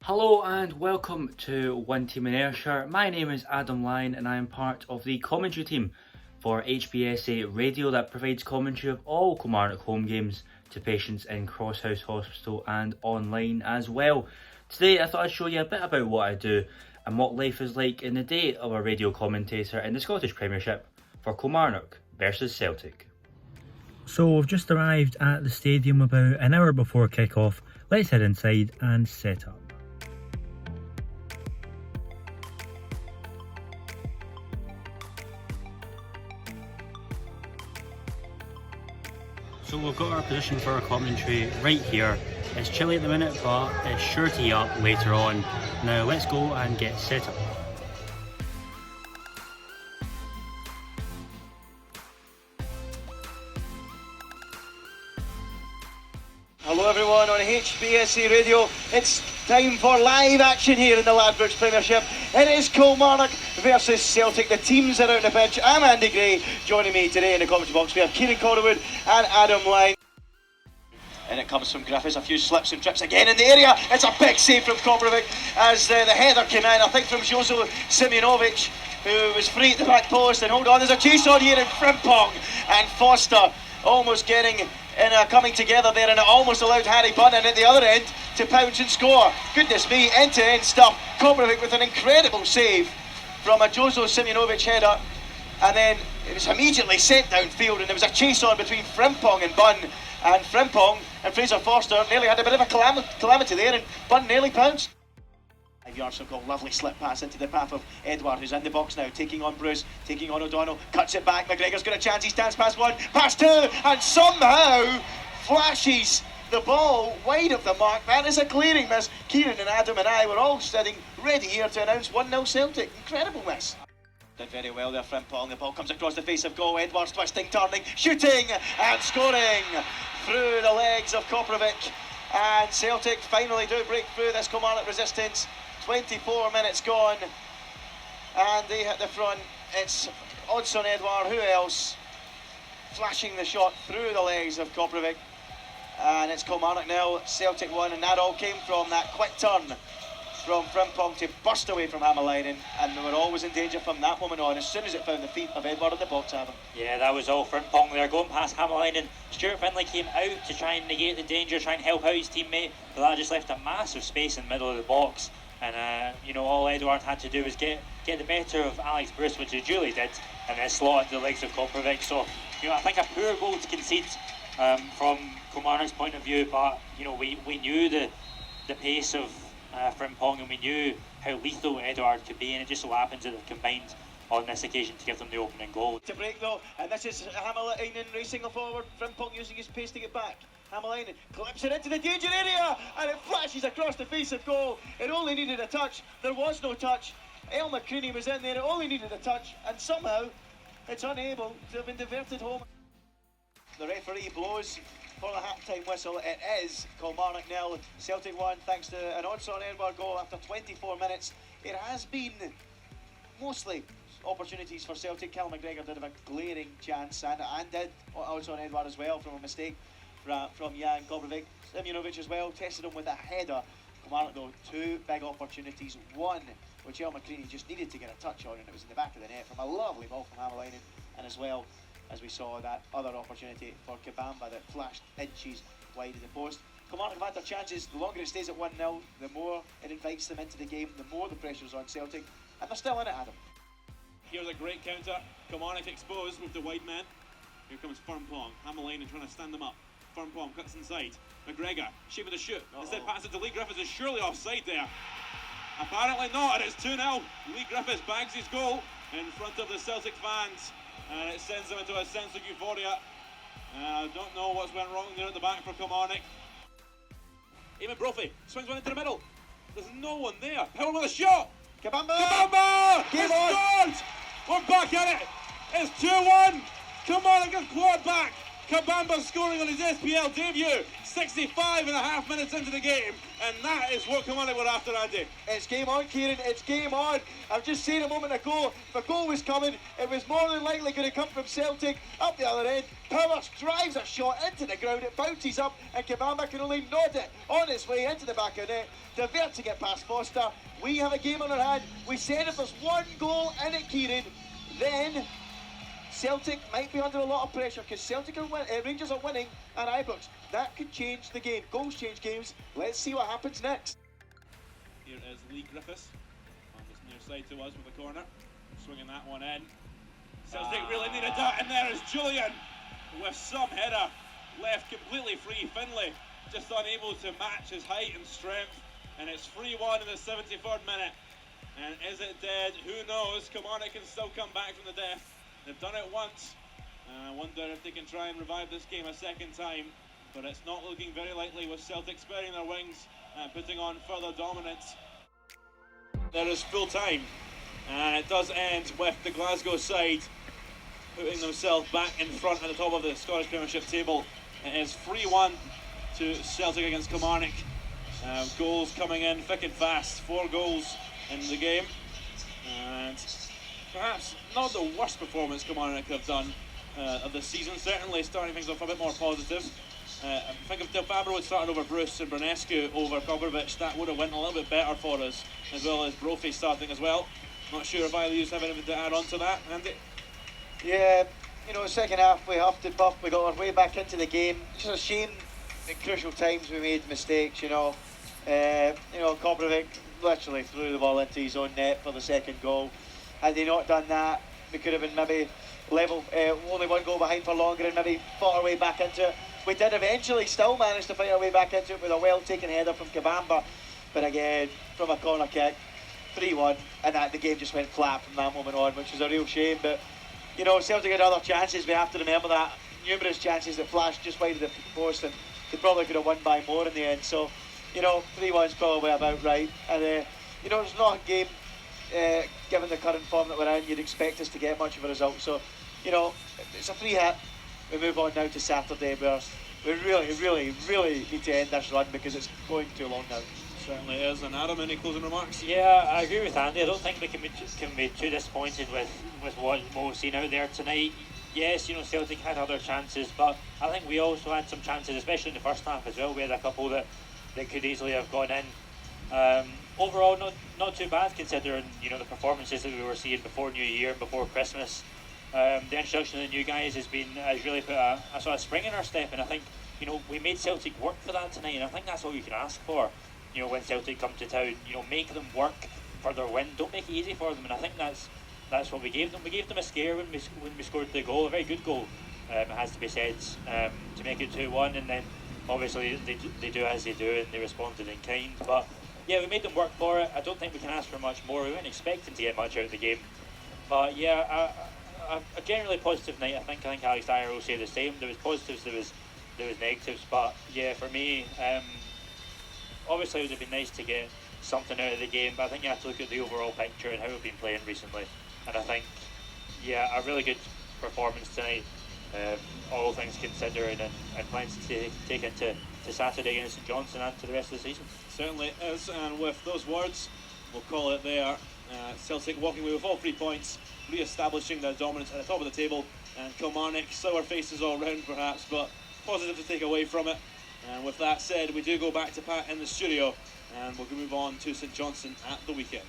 Hello and welcome to One Team in Ayrshire. My name is Adam Lyon and I am part of the commentary team for HBSA Radio that provides commentary of all Kilmarnock home games to patients in Crosshouse Hospital and online as well. Today I thought I'd show you a bit about what I do and what life is like in the day of a radio commentator in the Scottish Premiership for Kilmarnock versus Celtic. So we've just arrived at the stadium about an hour before kick-off. Let's head inside and set up. So we've got our position for our commentary right here. It's chilly at the minute, but it's sure to heat up later on. Now let's go and get set up. Hello everyone on HBSA Radio. It's time for live action here in the Ladbrokes Premiership. It is Kilmarnock versus Celtic. The teams are out on the pitch. I'm Andy Gray. Joining me today in the commentary box we have Kieran Corderwood and Adam Lyon. And it comes from Griffiths, a few slips and trips again in the area. It's a big save from Koprovic as the header came in, I think from Jozo Simeonovic, who was free at the back post. And hold on, there's a chase on here in Frimpong, and Foster almost getting in coming together there, and it almost allowed Harry Bunnan at the other end to pounce and score. Goodness me, end-to-end stuff. Koprovic with an incredible save from a Jozo Simeonovic header, and then it was immediately sent downfield, and there was a chase on between Frimpong and Bunn, and Frimpong and Fraser Forster nearly had a bit of a calamity there, and Bunn nearly pounced. 5 yards from goal, lovely slip pass into the path of Edward, who's in the box now, taking on Bruce, taking on O'Donnell, cuts it back. McGregor's got a chance, he stands past one, past two, and somehow flashes the ball wide of the mark. That is a clearing miss. Kieran and Adam and I were all sitting ready here to announce 1-0 Celtic. Incredible miss. Did very well there, Frimpong. The ball comes across the face of goal. Edwards twisting, turning, shooting and scoring through the legs of Koprovic. And Celtic finally do break through this Kilmarnock resistance. 24 minutes gone and they hit the front. It's Odsonne Edouard, who else, flashing the shot through the legs of Koprovic, and it's Kilmarnock now, Celtic 1, and that all came from that quick turn from Frimpong to burst away from Hamalainen, and they were always in danger from that moment on, as soon as it found the feet of Edward in the box. Adam. Yeah, that was all Frimpong there, going past Hamalainen. Stuart Findlay came out to try and negate the danger, try and help out his teammate, but that just left a massive space in the middle of the box. And all Edward had to do was get the better of Alex Bruce, which he duly did, and then slot into the legs of Koprovic. So, I think a poor goal to concede from Kilmarnock's point of view, but we knew the pace of Frimpong, and we knew how lethal Edward could be, and it just so happens that they've combined on this occasion to give them the opening goal. To break though, and this is Hamalainen racing forward, Frimpong using his pace to get back. Hamalainen clips it into the danger area, and it flashes across the face of goal. It only needed a touch. There was no touch. El McCreaney was in there. It only needed a touch, and somehow it's unable to have been diverted home. The referee blows for the half-time whistle. It is Kilmarnock 0, Celtic 1, thanks to an Odsonne Edouard goal after 24 minutes. It has been mostly opportunities for Celtic. Cal McGregor did have a glaring chance, and did Odsonne Edouard as well from a mistake from Jan Koprovic. Simeonovic as well tested him with a header. Kilmarnock though, two big opportunities. One which El McCreaney just needed to get a touch on, and it was in the back of the net from a lovely ball from Hamalainen, and as well as we saw that other opportunity for Kabamba that flashed inches wide of the post. Kilmarnock have had their chances. The longer it stays at 1-0, the more it invites them into the game, the more the pressure's on Celtic, and they're still in it, Adam. Here's a great counter. Kilmarnock exposed with the wide man. Here comes Frimpong. Hamalainen trying to stand them up. Frimpong cuts inside. McGregor, shape of the shoot. Instead passes it to Lee Griffiths, is surely offside there. Apparently not, and it's 2-0. Lee Griffiths bags his goal in front of the Celtic fans, and it sends them into a sense of euphoria. I don't know what's went wrong there at the back for Kilmarnock. Eamon Brophy swings one into the middle. There's no one there. Power with a shot. Kabamba! It's scored! We're back at it. It's 2-1. Kilmarnock have clawed back Kabamba scoring on his SPL debut, 65.5 minutes into the game, and that is what Kilmarnock were after, Andy. It's game on, Kieran, it's game on. I've just seen a moment ago, if a goal was coming, it was more than likely going to come from Celtic. Up the other end, Powers drives a shot into the ground, it bounces up, and Kabamba can only nod it on its way into the back of the net, diverting it past Foster. We have a game on our hand. We said if there's one goal in it, Kieran, then Celtic might be under a lot of pressure because Rangers are winning at Ibrox. That could change the game. Goals change games. Let's see what happens next. Here is Lee Griffiths on this near side to us with the corner, swinging that one in. Celtic really needed that, and there is Julian with some header, left completely free. Finlay just unable to match his height and strength, and it's 3-1 in the 73rd minute. And is it dead? Who knows? Kilmarnock can still come back from the death. They've done it once, and I wonder if they can try and revive this game a second time, but it's not looking very likely with Celtic spreading their wings and putting on further dominance. There is full time, and it does end with the Glasgow side putting themselves back in front at the top of the Scottish Premiership table. It is 3-1 to Celtic against Kilmarnock. Goals coming in thick and fast, 4 goals in the game, and perhaps not the worst performance Kilmarnock have done of the season. Certainly starting things off a bit more positive. I think if Del Fabro had started over Bruce and Bernescu over Kovarovic, that would have went a little bit better for us, as well as Brophy starting as well. Not sure if either of you have anything to add on to that, Andy? Yeah, you know, second half we huffed and puffed, we got our way back into the game. Just a shame at crucial times we made mistakes, you know. Kovarovic literally threw the ball into his own net for the second goal. Had they not done that, we could have been maybe level, only one goal behind for longer and maybe fought our way back into it. We did eventually still manage to fight our way back into it with a well-taken header from Kabamba. But again, from a corner kick, 3-1, and the game just went flat from that moment on, which was a real shame. But, you know, Celtic had other chances, we have to remember that. Numerous chances that flashed just wide of the post, and they probably could have won by more in the end. So, you know, 3-1 is probably about right. And, you know, it's not a game, given the current form that we're in, you'd expect us to get much of a result. So, you know, it's a free hit. We move on now to Saturday, where we really need to end this run because it's going too long now. Certainly is. And Adam, any closing remarks? Yeah, I agree with Andy. I don't think we can be too disappointed with what we've seen out there tonight. Yes, you know, Celtic had other chances, but I think we also had some chances, especially in the first half as well. We had a couple that could easily have gone in. Overall, not too bad considering, you know, the performances that we were seeing before New Year and before Christmas. The introduction of the new guys has really put a sort of spring in our step, and I think, you know, we made Celtic work for that tonight, and I think that's all you can ask for. You know, when Celtic come to town, you know, make them work for their win. Don't make it easy for them, and I think that's what we gave them. We gave them a scare when we scored the goal, a very good goal, it has to be said, to make it 2-1, and then obviously they do as they do, and they responded in kind. But yeah, we made them work for it. I don't think we can ask for much more. We weren't expecting to get much out of the game, but yeah, a generally positive night. I think Alex Dyer will say the same. There was positives, there was negatives, but yeah, for me, obviously it would have been nice to get something out of the game, but I think you have to look at the overall picture and how we've been playing recently, and I think, yeah, a really good performance tonight, all things considering, and plans to take into Saturday against St Johnstone and to the rest of the season. Certainly is, and with those words, we'll call it there. Celtic walking away with all 3 points, re-establishing their dominance at the top of the table, and Kilmarnock, sour faces all round perhaps, but positive to take away from it. And with that said, we do go back to Pat in the studio, and we'll move on to St Johnstone at the weekend.